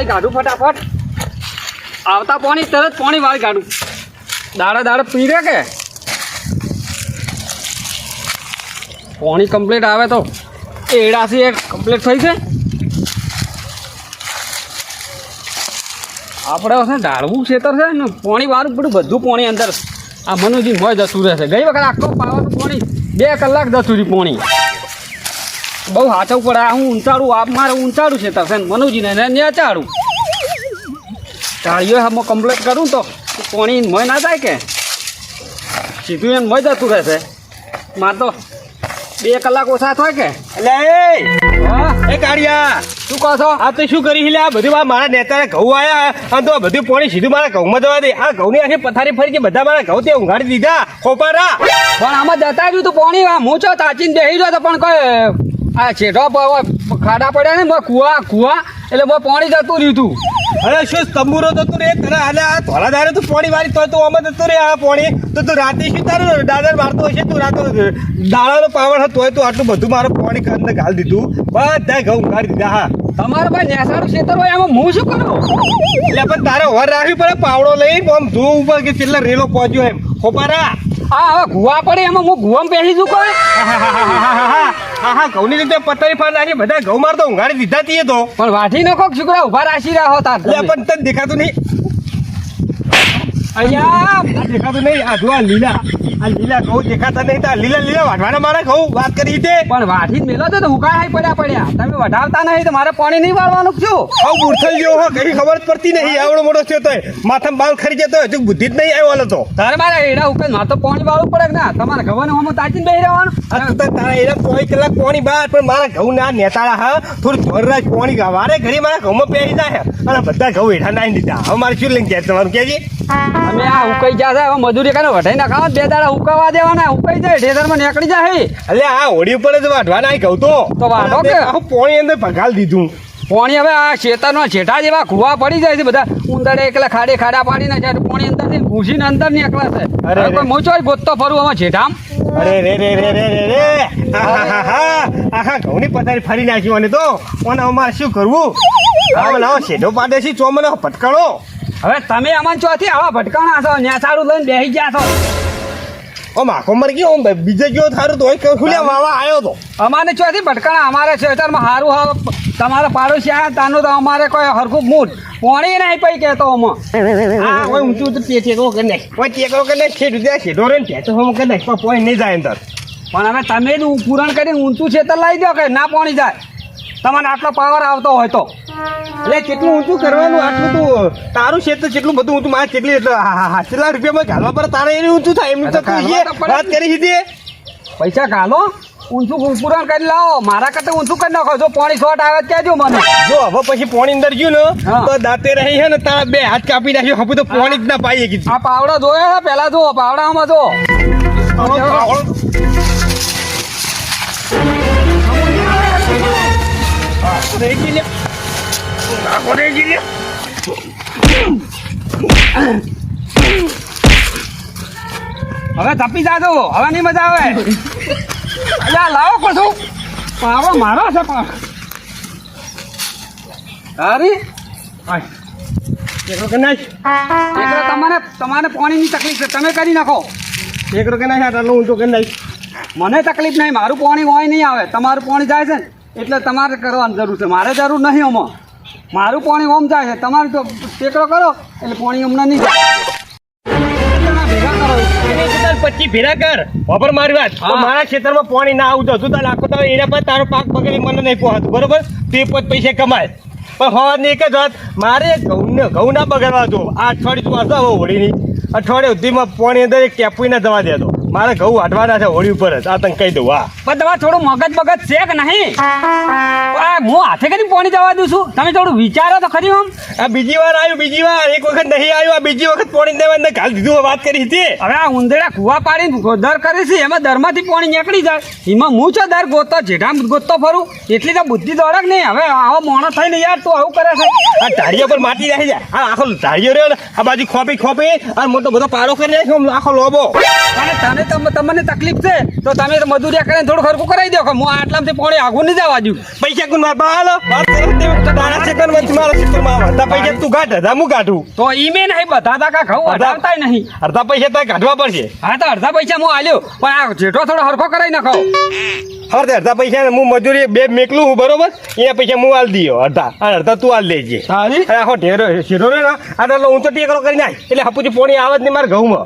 વાળી કાઢું ફટાફટ. આવતા પાણી તરત પાણી વાળી કાઢું. દાડે દાડે પીરે કે પાણી કમ્પ્લીટ આવે તો એડાસી એક કમ્પ્લીટ થઈ છે. આપણે છે ઢાળવું ખેતર છે ને પાણી વાળું પડ્યું બધું પાણી અંદર આ મનુજી મોય જતું રહેશે. ગઈ વખત આખો પાવાનું પાણી 2 કલાક જતું રહ્યું પાણી. બહુ હાચવું પડે. હું ઊંચાડું આપ મારે ઊંચાડું ખેતર છે ને મનુજીને નેચાડું. ઢાળીઓ હું કમ્પ્લીટ કરું તો પાણી મોય ના જાય કે સીધું એને મોય જતું રહેશે. મારે તો 2 કલાક ઓછા થાય કે. એટલે એ કાળિયા શું કહો છો? આ તો શું કરી આ બધું મારા નેતાને ઘઉં આયા અને તો બધું પાણી સીધું મારા ઘઉંમાં જવા દે. આ ઘઉંની આખી પથારી ફરી કે બધા મારા ઘઉં તે ઊંઘાડી દીધા ખોપારા. પણ આમાં જતા રહ્યું તું પાણી. હું છો તાચીને બેસી ગયો તો પણ કોઈ આ છેઠો ખાડા પડ્યા ને કુવા એટલે પાણી જતું રહ્યું તું. અરે શું તંબુરો જતું રે તને હાલે આ થોડા દાડે તું પાણી વાળી તો તું આમાં જતું રે આ પાણી તો તું રાતે શું તારું દાદર મારતો હશે તું રાતો દાડાનો પાવર હતો તોય તું આટલું બધું મારું પાણી અંદર ગાળી દીધું બધા ઘઉં ઉઘાડી દીધા. હા તમારે ભાઈ નેસાડું ખેતર હોય એમાં હું શું કરું? એટલે પણ તારે ઓર રાખવી પડે પાવડો લઈ આમ ધૂ ઉપર કે કેટલા રેલો પહોંચ્યો એમ ખોપારા. હા હવે ગુવા પડે એમાં હું ગુવામાં બેસી છું કોઈ. હા ઘઉંની રીતે પથારી ફાડ નાખી બધા ઘઉં મારતો ઉઘાડી દીધા તીએ તો. પણ વાઠી નખો છોકરા ઉભા રાખી રહ્યા તાર. એટલે પણ તને દેખાતું નહીં અહીંયા દેખાતું નહીં. આ જો આ લીલા ઘઉં દેખાતા નહીં. લીલા વાઢવાના મારા ઘઉં વાત કરી તે પણ વાઠી મેલો તો ઉકાળા પડ્યા. તમે વઢાવતા નહીં તો મારે પાણી નહીં વાળવાનું છું. આવ બુરથલ જેવો હો કઈ ખબર જ પડતી નહીં. આવડો મોટો થયો તોય માથામાં બાલ ખરી જતો હજુ બુદ્ધિ જ નહીં આવ્યો તો. તારે મારે એડા ઉપર મારે તો પાણી વાળવું પડે કે ના? તમારે ઘઉં હું તાચીને બેસી રહેવાનું. તારા એના 3 કલાક પાણી બહાર પણ મારા ઘઉં ના નેતાળા હા થોડું જોરરાજ પાણી વારે ઘડી મારા ઘઉંમાં પહેરી જાય અને બધા ઘઉં હેઠા નાખી દીધા. હવે મારે શું લઈને ગયા તમારું કેજી અમે આ ઉકાઈ જશે હવે મજૂરી કાને વઢાઈ નાખાવા 2 દાડા ઉકાવા દેવાના. ઉકાઈ જાય ઢેદરમાં નીકળી જાય. એટલે આ હોળી ઉપર જ વાઢવાના ઘઉં તો વાઢો કે પાણી અંદર ભગાલ દીધું. પાણી હવે આ ખેતરના છેઠા જેવા ખુવા પડી જાય છે બધા ઉંદરડે એકલા ખાડા પાડી નાખ્યા પાણી અંદર ઘૂસીને અંદર નીકળે છે. અરે કોઈ મોચો ગોતતો ફરું આમાં છેઠામ. અરે રે આખા ઘઉંની પથારી ફરી નાખ્યું અને તો અને અમારે શું કરવું? લાવો શેઢો પાડે છે ચોમને ભટકાણો. હવે તમે અમન ચોથી આવા ભટકાણા છો નેસાડું લઈને બેસી ગયા છો. ઓ માખો મર ગયો બીજે ગયો થારું તો ખુલ્યા વાવા આવ્યો તો અમારે ચોથી ભટકાણા. અમારે ખેતરમાં સારું હવે તમારે પાડોશી આવ્યા તાનું તો અમારે કોઈ હરખું મૂઠ પાણી નહીં પઈ કહેતો આમાં. હા કોઈ ઊંચું તો ટેકરો કરી નાખ કોઈ ટેકરો કરી નાખ ખેડૂત ખેડો રે ને તો કરી નાખ પણ પોઈ નહીં જાય અંદર. પણ હવે તમે જ પૂરણ કરીને ઊંચું ખેતર લાવી દો કે ના પાણી જાય. તમારે આટલો પાવર આવતો હોય તો એટલે કેટલું ઊંચું કરવાનું આટલું તું તારું ક્ષેત્ર કેટલું બધું ઊંચું મારે કેટલી કેટલા રૂપિયામાં ઘાલવા પર તારે એનું ઊંચું થાય એમની તો વાત કરી દીધી. પૈસા ઘાલો ઊંચું પૂરણ કરી લાવો. મારા કરતા ઊંચું કરી નાખો. જો પાણી શોર્ટ આવે કહેજો મને. જો હવે પછી પાણી અંદર ગયું ને તો દાંતે રહી છે ને તારા 2 હાથ કાપી નાખ્યો. હવે તો પાણી જ ના પાઈએ કીધું. આ પાવડો જોયો છે પેલા જુઓ પાવડામાં જો હવે તપી જાજો. હવે નહીં મજા આવે. લાવો કશું પાવડો મારો છે પણ અરે તમારે પાણીની તકલીફ છે તમે કરી નાખો. એકરો કે નાખ આટલું ઊંચું કરી નાખ. મને તકલીફ નહીં. મારું પાણી હોય નહીં આવે. તમારું પાણી જાય છે ને એટલે તમારે કરવાની જરૂર છે. મારે જરૂર નહીં આમાં. મારું પાણી ઓમ જાય છે. તમારે તો ટેકરો કરો એટલે પાણી અમને નહીં જાય. ભેગા કરો 25 ભેગા કર ખબર મારી વાત. મારા ખેતરમાં પાણી ના આવતું હતું તારે આખો તો એના પર તારો પાક બગડી મને નહીં પહોંચતું બરોબર. તે પૈસા કમાય પણ હવાની એક જ વાત મારે ઘઉં ના બગાડવા દો. આ અઠવાડિયું તું હશે હોળીની અઠવાડિયા સુધીમાં પાણી અંદર એક ટેપુઈ ના જવા દેતો. મારે ઘઉં વાટવાના છે હોળી ઉપર જ. આ તને કહી દઉં. હા પણ તમારે થોડું મગજ છે કે નહીં? હું હાથે કરી પાણી જવા દઉં છું. તમે થોડું વિચારો તો ખરી. આમ આ બીજી વાર આવ્યું બીજી વાર એક વખત નહીં આવ્યું આ બીજી વખત પાણી દેવા ઘાલ દીધું વાત કરી હતી. હવે આ ઉંદેડા કુવા પાડીને દર કરે છે એમાં દરમાંથી પાણી નીકળી જાય. એમાં હું છો દર ગોતતો જેઠા ગોતતો ફરું એટલી તો બુદ્ધિ દોડક નહીં. હવે આવો માણસ થઈને યાર તું આવું કરે છે. આ ધાડીઓ પર માટી રાખી જાય. આ આખો ધાડીઓ રહ્યો ને આ બાજુ ખોપી અને મોટો બધો પારો કરી નાખ્યો આખો લોબો. અને તને અને તમને તકલીફ છે તો તમે તો મજૂરિયા કરીને થોડું ખર્ચું કરાવી દો કે હું આટલામાંથી પોણી આગું નહીં જવા દઉં. પૈસા કોણ માર પાસે હાલો વાત કરો તે તારા ક્ષેત્રમાં મારા ક્ષેત્રમાં આવે પૈસા તું કાઢ અડધા હું કાઢું તો ઈમે નહીં બધા તા ઘઉં અઢાવતા નહીં. અડધા પૈસા તારે કાઢવા પડશે હા તો અડધા પૈસા હું આલ્યો પણ આ જેઠો થોડો હરખો કરાવી નાખો. હવે અડધા પૈસા હું મજૂરી બે મેકલું હું બરોબર એના પૈસા હું હાલ દયો અડધા અને અડધા તું હાલ લેજે. સારી આખો ઢેરો શીરો રે ને આટલો ઊંચો ટેકરો કરી નાખ એટલે હપુથી પોણી આવે જ નહીં મારા ઘઉંમાં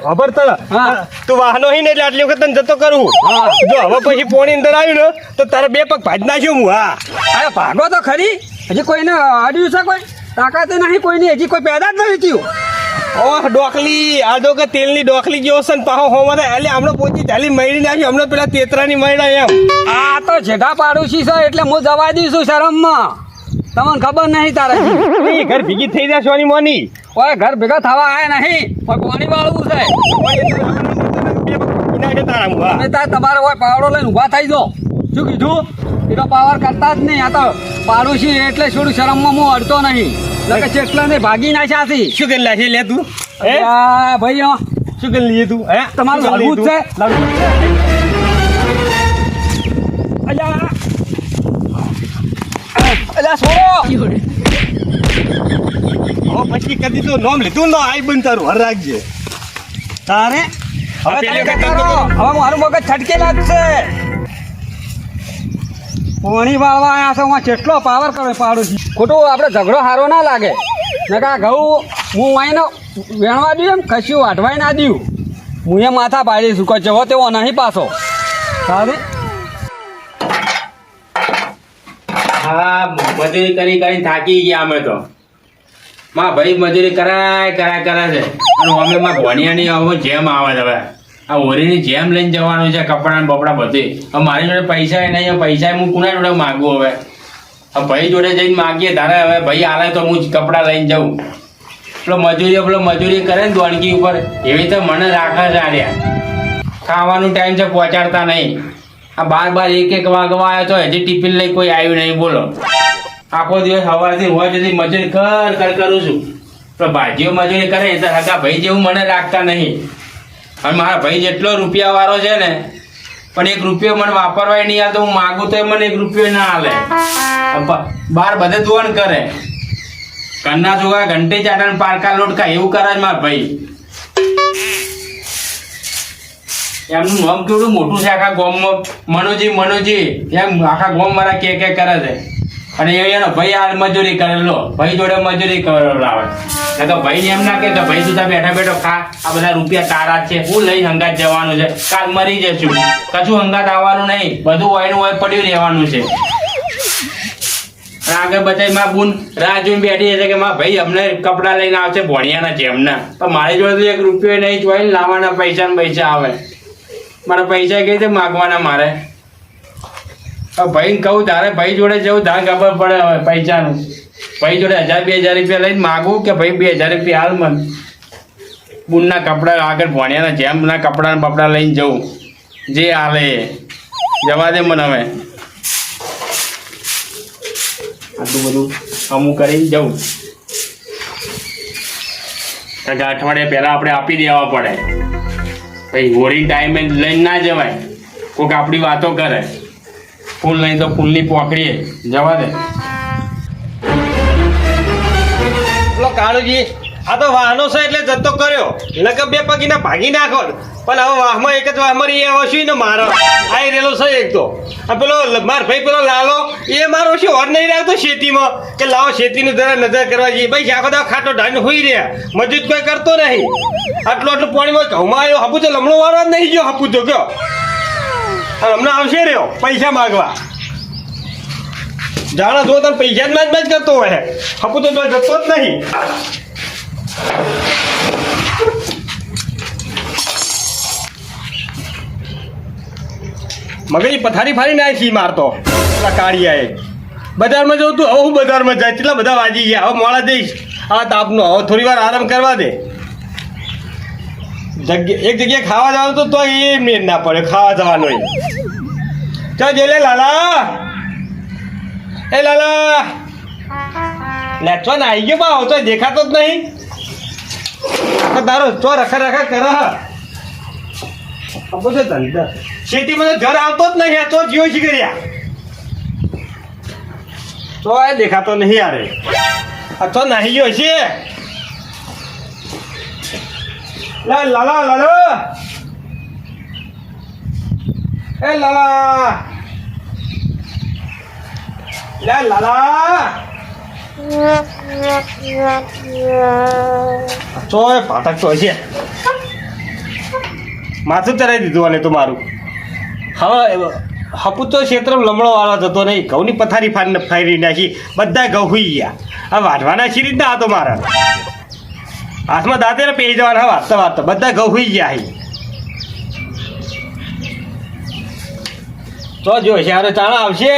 ખબર તને હા. તું વાહનો હી ને એટલે આટલી વખત તને જતો કરું હા. જો હવે પછી પોણી અંદર આવ્યું ને તો તારે બે પગ ભાજ નાખ્યો હું હા અરે ભાગો તો ખરી હજી કોઈને અડ્યું છે કોઈ તાકાત નહીં કોઈની હજી કોઈ પેદા જ નથી થયું. ઓહ ડોકલી આ તો કે તેલની ડોકલી જેવો છે ને પાહો હોવા એટલે હમણાં પોચી ચાલી મળી નાખી હમણાં પેલા તેતરાની મળ્યા એમ આ તો જેઠા પાડોશી છે એટલે હું જવા દઈશું શરમમાં. તમને ખબર નહીં તારા એ ઘર ભેગી થઈ જાય સોની મોની કોઈ ઘર ભેગા થવા આયા નહીં કોઈ પાણી વાળવું છે બે પગ ભાજી નાખે તારા હું હા તમે તાર તમારે કોઈ પાવડો લઈને ઊભા થઈ જાઓ. શું કીધું એ તો પાવર કરતા જ નહીં. આ તો પાડોશી એટલે થોડું શરમમાં હું અડતો નહીં એટલે ચેટલા ને ભાગી નાખ્યા છે. શું કરી લાશે લે તું હે આ ભાઈ શું કરી લઈએ તું હે તમારું શું કરી લડવું જ છે લડવું જ છે. અલ્યા અલ્યા છોડો હવે પછી કદી તો નોમ લીધું ન આઈ બન તારું હર રાખજે તારે હવે પેલી તમે વખત કરો. હવે મારું મગજ છટકેલા જ છે. પોણી વાળવા આવ્યા છો હું કેટલો પાવર કરે પાડોશી. ખોટું આપણે ઝઘડો સારો ના લાગે નકા ઘઉં હું આઈને વેણવા દઉં એમ કશું વાઢવાય ના દઉં હું એ માથા પાડીશું કોઈ જવો તેવો નહીં પાછો. સારી હા મજૂરી કરી કરીને થાકી ગયા અમે તો માં ભાઈ મજૂરી કરાય કરે છે અને અમે માં ભણિયાની હવે જેમ આવે છે હવે આ હોરીની જેમ લઈને જવાનું છે કપડાં બપડા બધે હવે મારી જોડે પૈસા નહીં પૈસા હું કોના જોડે માગું હવે ભાઈ જોડે જઈને માગીએ તારે હવે ભાઈ આલે તો હું કપડાં લઈને જાઉં પેલો મજૂરી કરે ને દોણકી ઉપર એવી રીતે મને રાખે છે આર્યા ખાવાનું ટાઈમ છે પહોંચાડતા નહીં આ બાર એક વાગવા આવ્યો તો હજી ટિફિન લઈ કોઈ આવ્યું નહીં બોલો આખો દિવસ સવારથી હોવા સુધી મજૂરી કર કરું છું તો ભાજીઓ મજૂરી કરે તો હગા ભાઈ જેવું મને રાખતા નહીં અને મારા ભાઈ જેટલો રૂપિયા વાળો છે ને પણ એક રૂપિયો મને વાપરવાય નહીં આવતો હું માગું તો મને એક રૂપિયો ના હાલે બાર બધે દોણ કરે કન્ના જોગા ઘંટી ચાટણ પારકા લોટકા એવું કરે જ મારા ભાઈ એમનું નામ કેવડું મોટું છે આખા ગામમાં મનોજી એમ આખા ગામ મારા કે કરે છે અને એનો ભાઈ આ મજૂરી કરેલો ભાઈ જોડે મજૂરી કરેલો આવે તો ભાઈ એમ ના કે ભાઈ તું બેઠા બેઠો ખા આ બધા રૂપિયા તારા જ છે હું લઈને હંગાત જવાનું છે કાલ મરી જશું કશું હંગાત આવવાનું નહીં બધું હોય પડ્યું રહેવાનું છે આગળ બધાય માં બુન રાહ જોઈને બેઠી છે કે માં ભાઈ અમને કપડાં લઈને આવશે ભણિયાના જેમના પણ મારી જોડે તો એક રૂપિયો નહીં જોઈ લાવવાના પૈસા ને પૈસા આવે મારા પૈસા કઈ રીતે માગવાના મારે ભાઈ કહું તારે ભાઈ જોડે જવું તારે ખબર પડે હવે પૈસાનું ભાઈ જોડે 1000-2000 રૂપિયા લઈને માગું કે ભાઈ 2000 રૂપિયા હાલ મને બુનના કપડા આગળ ભણ્યાના જેમના કપડા બપડા લઈને જવું જે હાલે જવા દે મને હવે આટલું બધું અમુક કરીને જવું કારણ કે અઠવાડિયા પહેલા આપણે આપી દેવા પડે ભાઈ હોળી ટાઈમે લઈને ના જવાય કોઈક આપણી વાતો કરે ફૂલ નહીં તો ફૂલની પોકડીએ જવા દે પેલો કાળુજી આ તો વાહનો છે એટલે જતો કર્યો નકર બે પગીના ભાગી નાખો પણ હવે વાહમાં એક જ વાહ મરી આવ્યો છું ને મારો આઈ રેલો છે એક તો આ પેલો માર ભાઈ પેલો લાલો એ મારો શું ઓર નહીં રાખતો શેતીમાં કે લાવો શેતીનું જરા નજર કરવા જઈએ ભાઈ આખો દા ખાટો ઢાંડ હોઈ રહ્યા મજૂર કોઈ કરતો નહીં આટલું પાણીમાં ઘઉંમાં આવ્યો હપુ તો લમણો વાળો જ નહીં ગયો હપુ તો ગયો હમણાં આવશે રહ્યો પૈસા માગવા જાણો જો તને પૈસા જ જ કરતો હોય હપુ તો જતો જ નહીં મગની પથારી ફાડી નાખી મારતો પેલા કાળિયાએ બજારમાં જવું તું હવે હું બજારમાં જાય કેટલા બધા વાજી ગયા હવે મોડા જઈશ આ તાપનો હવે થોડી વાર આરામ કરવા દે એક જગ્યાએ ખાવા જવાનું તો એ મેળ ના પડે ખાવા જવાનું ચાલ જે લે લાલા એ લાલા લે ચો ને આવી ગયો બા તો દેખાતો જ નહીં તારો ચો રખા કરે આ બધો ધંધા ખેતીમાં તો જર આવતો જ નહીં, આ તો જીવો શી કર્યા તો એ દેખાતો નહીં યાર, આ તો નહીં ગયો છે. લાલા લાલા એ લાલા લાલા તો એ પાટક તો હશે, માથું ચરાવી દીધું અને તો મારું. હવે હપુ તો ક્ષેત્ર લમણો વાળો થતો નહીં, ઘઉંની પથારી ફાડી નાખી, બધા ઘઉં હુઈ ગયા. આ વાઢવાના શી રીતના હતો મારા હાથમાં દાંતે ને પહેરી જવાના વાંચતા વાંચતા બધા ઘઉં હુઈ ગયા. તો જો શારો ચાણા આવશે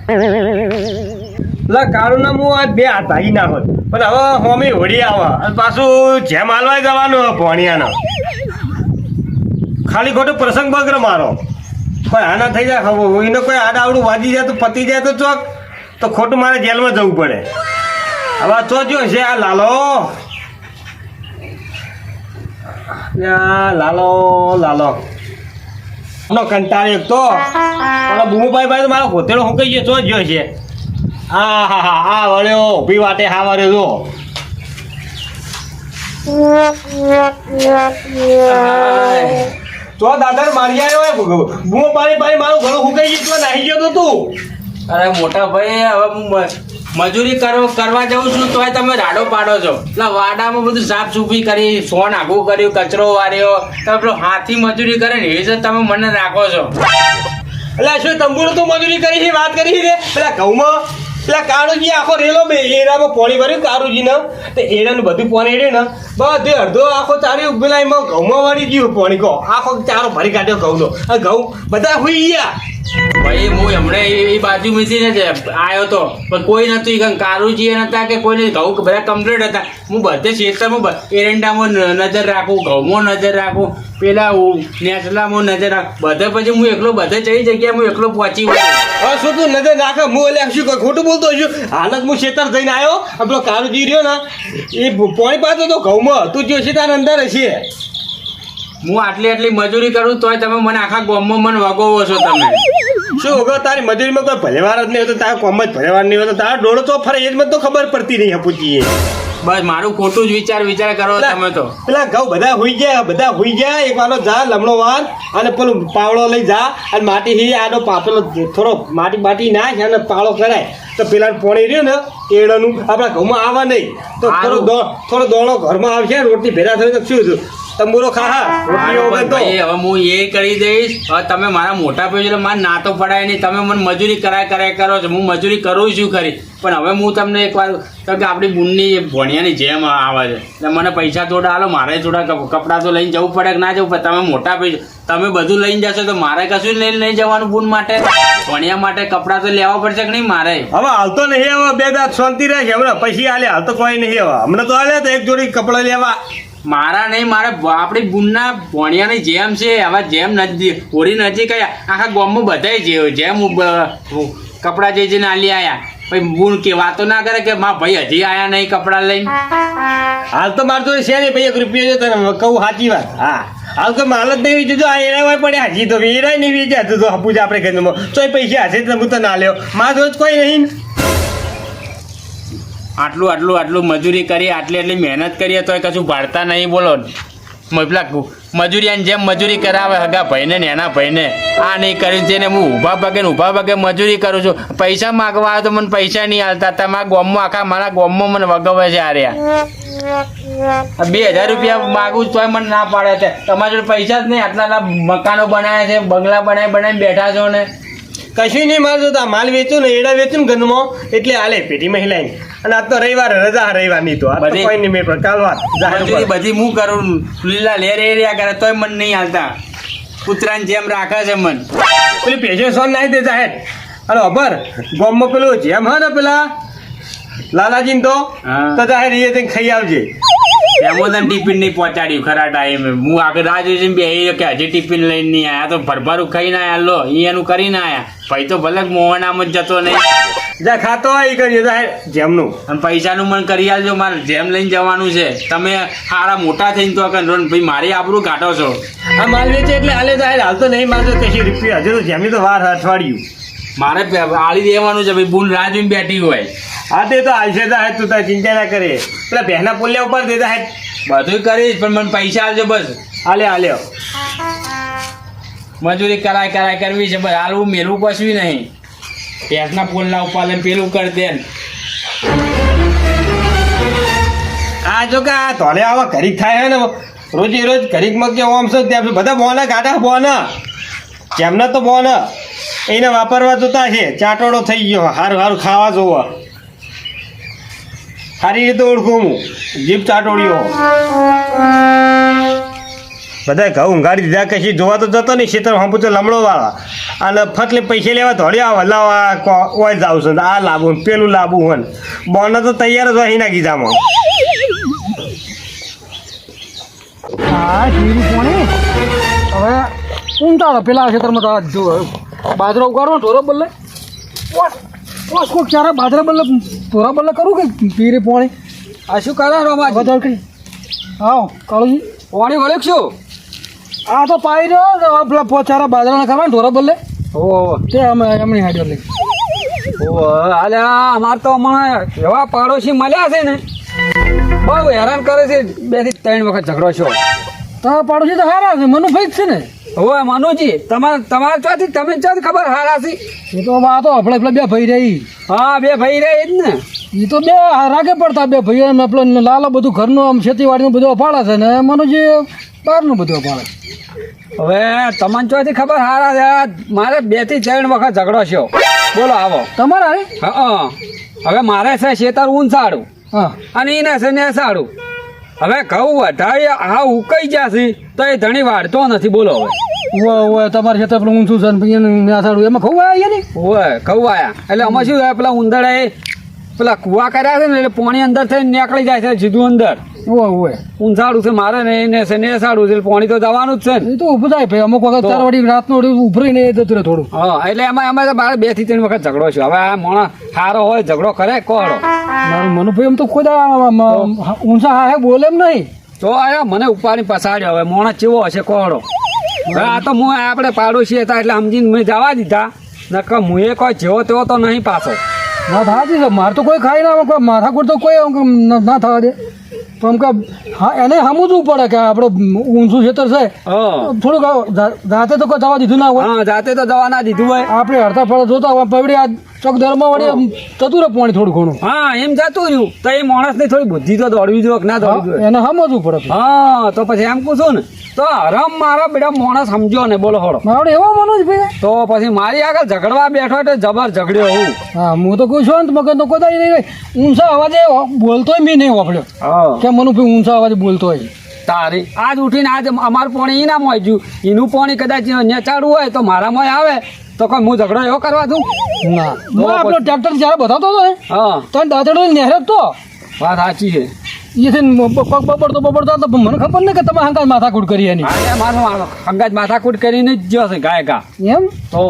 એટલે કાળુના મું આજ બે હાથ ભાગી નાખો, પણ હવે હોમી હોડી આવે અને પાછું જેમ હાલવાય જવાનું ભણિયાનો ખાલી ખોટો પ્રસંગ બગર મારો. પણ આના થઈ જાય હવે એનો કોઈ આડાવડું વાજી જાય તો પતી જાય તો ચોક તો ખોટું મારે જેલમાં જવું પડે. હવે તો જો છે આ લાલો લાલો લાલો નો કંટાળી એક તો પણ બૂમુભાઈ તો મારો હોતેડો હું કહીએ તો જો છે. હા હા હા આ વળ્યો ઊભી વાટે હા વળ્યો જો. તો દાદા મારી આવ્યો બૂમો પાણી મારું ઘણું હું કહીએ તો નાહી ગયો તો તું. અરે મોટા ભાઈ હવે હું મજૂરી કરવા જાઉં છું તોય તમે રાડો પાડો છો. એટલે વાડામાં બધું સાફ સૂફી કરી, સોન આઘું કર્યું, કચરો વાર્યો, તમે પેલો હાથી મજૂરી કરે ને એ જ તમે મને રાખો છો. એટલે શું તંબુરો તું મજૂરી કરી છે વાત કરી રે પેલા ઘઉંમાં પેલા કાળુજી આખો રેલો બે એરામાં પાણી ભર્યું કાળુજીને તો એરાનું બધું પાણી રેડ્યું ને બધું અડધો આખો ચાર્યું પેલા એમાં ઘઉંમાં વાળી ગયું પાણી કહો આખો ચારો ભરી કાઢ્યો ઘઉંનો. ઘઉં બધા હુઈ ગયા. ભાઈ હું હમણાં એ બાજુ મીસીને જ આવ્યો તો પણ કોઈ નતું, કારુજી નતા કે કોઈ ઘઉં બધા કમ્પ્લીટ હતા. હું બધે ક્ષેત્રમાં એરંડામાં નજર રાખું, ઘઉંમાં નજર રાખું, પેલા નેસલામાં નજર રાખું, બધે પછી હું એકલો બધે કઈ જગ્યાએ હું એકલો પહોંચી વળ્યો. હવે શું તું નજર નાખે હું એટલે શું ખોટું બોલતો છું. હાલત હું ખેતર જઈને આવ્યો પેલો કારુજી રહ્યો ને એ પાણી પાતો તો ઘઉંમાં તું જો છે તાર અંદર હશે. હું આટલી મજૂરી કરું તોય તમે મને આખા ગામમાં મને વગોવો છો. તમે શું વગર તારી મજૂરીમાં કોઈ ભલેવાર જ નહીં હોતો, તારા કોમ જ ભલેવાર નહીં હોતો, તારા ડોળો તો ફરે એ જ મને તો ખબર પડતી નહીં હપુચીએ. બસ મારું ખોટું જ વિચાર કરો તમે તો. પેલા ઘઉં બધા હુઈ ગયા એક વાળો જા લમણો વાર અને પેલું પાવડો લઈ જા અને માટી હી આનો પેલો થોડો માટી નાખ અને પાવડો કરાય તો પેલા પોણી રહ્યું ને એડાનું આપણા ઘઉંમાં આવવા નહીં તો થોડો દોણો ઘરમાં આવશે રોટલી ભેગા થઈ તો શું થયું તંબુરો ખા રોટલીઓ વગર તો. ભાઈ હવે હું એ કરી દઈશ. હવે તમે મારા મોટા ભાઈ એટલે મારે ના તો પડાય નહીં. તમે મને મજૂરી કરાય કરો છો, હું મજૂરી કરું છું ખરી પણ હવે હું તમને એક વાર કે આપણી બુનની ભણિયાની જેમ આવે છે એટલે મને પૈસા થોડા હાલો, મારે થોડા કપડાં તો લઈને જવું પડે કે ના જવું પડે. તમે મોટા ભાઈ તમે બધું લઈને જશો તો મારે કશું લઈને નહીં જવાનું. બુન માટે ભણિયા માટે કપડાં તો લેવા પડશે કે નહીં મારે? હવે હાલ તો નહીં, હવે બે દાંત શાંતિ રહે છે. હમણાં પછી હાલે હાલ તો કોઈ નહીં. હવે હમણાં તો હાલે તો એક જોડી કપડાં લેવા મારા નહીં, મારે આપણી બુનના ભણિયાની જેમ છે. હવે જેમ નજીક હોળી નજીક આખા ગામમાં બધાય જેમ કપડાં જઈને આલી આવ્યા. ભાઈ બુન કે વાતો ના કરે કે મા ભાઈ હજી આયા નહીં કપડાં લઈને. હાલ તો મારે તો છે નહીં ભાઈ, 1 રૂપિયો છે તને કહું સાચી વાત. હા હાલ તો માલ જ નહીં જો આ એના પડ્યા હજી તો વેરાય નહીં વેચ્યા તો હપુજ આપણે ઘરમાં ચોય પૈસા હશે તો હું તો ના લ્યો. મારે તો કોઈ નહીં. આટલું મજૂરી કરી, આટલી મહેનત કરીએ તોય કશું ભાડતા નહીં. બોલો પેલા મજૂરિયાની જેમ મજૂરી કરાવે હગા ભાઈને ને એના ભાઈને. આ નહીં કર્યું તેને હું ઊભા પગે મજૂરી કરું છું. પૈસા માગવા આવે તો મને પૈસા નહીં હાલતા. તમારા ગામમાં આખા મારા ગામમાં મને વગવે છે. આ રહ્યા 2000 રૂપિયા માગું તોય મને ના પાડે છે. તમારા જોડે પૈસા જ નહીં, આટલા મકાનો બનાવ્યા છે, બંગલા બનાવીને બેઠા છો ને. કશું નહીં મારે તો માલ વેચું ને એડા વેચું ને ઘરમાં એટલે હાલે પેટીમાં હિલાઈને. અને આજ તો રવિવાર રજા રવિવારની તો આ તો કોઈ નહીં મેં પણ કાલ વાત બધી હું કરું લીલા લેર એરિયા કરે તોય મને નહીં હાલતા. કૂતરાની જેમ રાખે છે મન. પેલી પેશન સોન નાખી દે જાહેર. અરે અભર ગામમાં પેલું જેમ હા ને પેલા લાલાજીને તો જાહેર એ ખાઈ આવજે. એમાં ટિફિન નહીં પહોંચાડ્યું ખરા ટાઈમે. હું આગળ રાહ જોઈને બેસી કે હજી ટિફિન લઈને નહીં આવ્યા. તો ભરભરું ખાઈને આવ્યા લો એનું કરીને આવ્યા. ભાઈ તો ભલે મોહન આમ જ જતો નહીં. જા ખાતો હોય ઈ કરીએ જા જેમનું. અને પૈસાનું મન કરી આલજો, મારે જેમ લઈને જવાનું છે. તમે સારા મોટા થઈને તો કે ભાઈ મારી આબરૂ કાઢો છો. આ માલ વેચે એટલે હાલે તો હાલ તો નહીં માલતો કશી રૂપિયા હજુ તો જેમની તો વાર અઠવાડિયું. મારે આલી દેવાનું છે ભાઈ, બુન રાહ જોઈને બેઠી હોય. હા તે તો હાલશે તો તું તાર ચિંતા ના કરે. પેલા બહેના પુલ્યા ઉપર દેતા હે બધું કરીશ પણ મને પૈસા આલજો બસ. હાલે મજૂરી કરાય કરવી છે બસ. હાલવું મેલવું કશું નહીં. ભેંસના પોલના ઉપર લઈને પેલું કરી દે ને. આ જો કે આ ધોલે આવા ઘરીક થાય હે ને રોજે રોજ ઘરીકમાં કે ઓમ છે ત્યાં બધા બોના કાઢા બોના જેમના તો બોના એને વાપરવા જોતા છે. ચાટોડો થઈ ગયો, હારું ખાવા જોવા સારી રીતે ઓળખું હું જીભ ચાટોડીઓ. બધા ઘઉં ઊંઘાડી દીધા કશી જોવા તો જતો નહીં. ખેતર હંપુ તો લમણો વાળા અને ફટલે પૈસા લેવા ધોળ્યા હલાવા ઓય જાવ છે આ લાવું પેલું લાવું હોય બોના તો તૈયાર જ હોય એના ગીધામાં. હા જીરું પોણી હવે ઊંટાડો પેલા ખેતરમાં તો બાજરો ઉગાડો ઢોરો બદલે કોઈક ચારા બાજરા બદલે ઢોરા બદલે કરું કે પીરે પોણી આ શું કરે રોમા? વધારે કરી આવો કાળુજી પોણી વળ્યું શું? આ તો પાઈ રહ્યો પેલા ચારા બાજરાના કરવા ઢોરા બદલે ઓહો તે અમે એમની હાજર લઈ ઓહો અલ્યા અમારે તો હમણાં એવા પાડોશી મળ્યા છે ને બહુ હેરાન કરે છે. 2 થી 3 વખત ઝઘડો છો. તમારા પાડોશી તો હારા છે મનુભાઈ જ છે ને. હવે મનુજી તમારે ચોથી તમે ચોથી ખબર હારા છે. એ તો આ તો આપણે પેલા બે ભાઈ રહી. હા 2 ભાઈ રહે જ ને. એ તો બે રાગે પડતા બે ભાઈઓ આપણે લાલો બધું ઘરનું આમ ખેતીવાડીનું બધું અફાળે છે ને મનુજી બહારનું બધું અફાળે. હવે તમને ચોથી ખબર હારા છે. મારે 2 થી 3 વખત ઝઘડો છો. બોલો આવો. તમારા રે હા હવે મારે છે ખેતર ઊંચાડું હા અને એને છે ને સાડું. હવે ઘઉં વધારે આ ઉકાઈ જશે તો એ ધણી વાળતો નથી. બોલો હવે ઓય તમારે ખેતર પેલું ઊંચું છે ને પછી ના સારું એમાં ખવું આવ્યા ને ઓય ઘઉં આયા એટલે અમે શું થાય પેલા ઉંદરડા પેલા કુવા કર્યા છે ને એટલે પાણી અંદર થઈને નીકળી જાય છે સીધું અંદર. ઓય ઊંચાડું છે મારે ને એને છે ને સાડું છે પાણી તો જવાનું જ છે ને. એ તો ઊભું થાય ભાઈ અમુક વખત ચાર વાળી રાતનો ઉભરીને એ જતું રહે થોડું. હા એટલે અમે તો મારે 2 થી 3 વખત ઝઘડો છે. હવે આ માણસ સારો હોય ઝઘડો કરે કોહડો. મારું મનુભાઈ એમ તો ખુદ ઊંચા હા બોલે એમ નહીં તો આયા મને ઉપાડી પસાડ્યો. હવે માણસ કેવો હશે કોહડો. હવે આ તો હું આપણે પાડોશી હતા એટલે સમજીને મેં જવા દીધા. નકર હું એ કોઈ જેવો તેવો તો નહીં પાછો. ના થાતી છે મારે તો કોઈ ખાઈ ના કોઈ માથાકૂટ તો કોઈ ના થવા દે. તો આમ કે હા એને સમજવું પડે કે આપણે ઊંચું ખેતર છે થોડુંક જાતે તો કોઈ જવા દીધું ના હોય. હા જાતે તો દવા ના દીધું હોય. આપણે હડતા ફળે જોતા હોય પવડી આ ચોક દરમાં વળી જતું રહે પાણી થોડું ઘણું. હા એમ જતું રહ્યું તો એ માણસની થોડી બુદ્ધિ તો દોડવી જોઈએ કે ના દોડવી જોઈએ. એને સમજવું પડે. હા તો પછી એમ પૂછું ને તો હરમ મારા બેટા માણસ સમજો ને. બોલો હોડો મારે એવો મનોજ ભાઈ તો પછી મારી આગળ ઝઘડવા બેઠો એટલે જબર ઝઘડ્યો હું. હા હું તો કોઈ શાંત મગજ તો કોઈ નહીં ઊંચા અવાજે બોલતોય મેં નહીં વાપર્યો કે મનુભાઈ ઊંચા અવાજે બોલતો હોય. તારી આજ ઉઠીને આજ અમારું પાણી એના મોય જ્યું એનું પાણી કદાચ નેચાડવું હોય તો મારા મોય આવે તો કોઈ હું ઝઘડો એવો કરવા દઉં ના. આપણો ટ્રેક્ટર જયારે બતાવતો હતો ને હા તો દાંતડો નહેરે તો વાત સાચી છે. બબડતો મને ખબર નહીં કે તમે હંગાત માથાકૂટ કરી એની. મારો અંગાજ માથાકૂટ કરીને જ જ્યો છે ગાયકા. એમ તો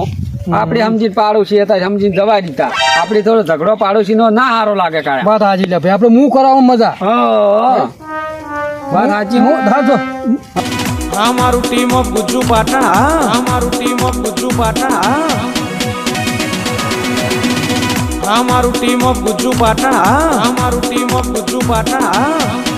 આપણે સમજીને પાડોશી હતા સમજીને દવા દીધા. આપણે થોડો ઝઘડો પાડોશીનો ના સારો લાગે કાંઈ. વાત હાજી લે ભાઈ આપણે હું કરાવું મજા. વાત સાચી. હું ધાજો અમારું ટીમ ઓફ ગુજ્જુ પાટણ અમારું ટીમ ઓફ ગુજ્જુ પાટણ અમારું ટીમ ઓફ ગુજ્જુ પાટણ અમારું ટીમ ઓફ ગુજ્જુ પાટણ